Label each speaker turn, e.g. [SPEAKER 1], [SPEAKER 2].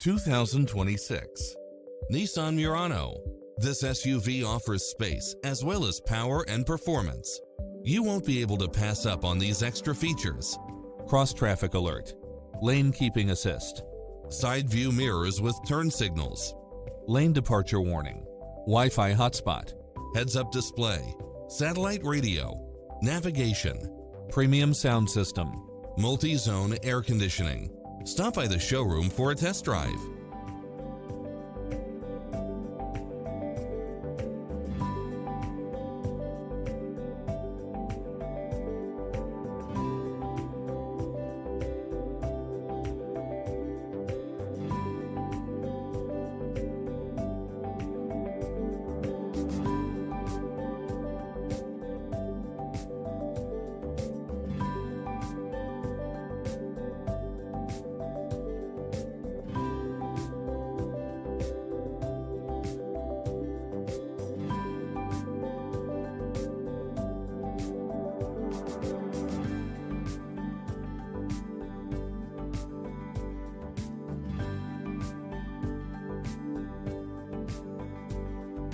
[SPEAKER 1] 2026 Nissan Murano. This SUV offers space as well as power and performance. You won't be able to pass up on these extra features. Cross-traffic alert, lane keeping assist, side view mirrors with turn signals, lane departure warning, Wi-Fi hotspot, heads-up display, satellite radio, navigation, premium sound system, multi-zone air conditioning. Stop by the showroom for a test drive.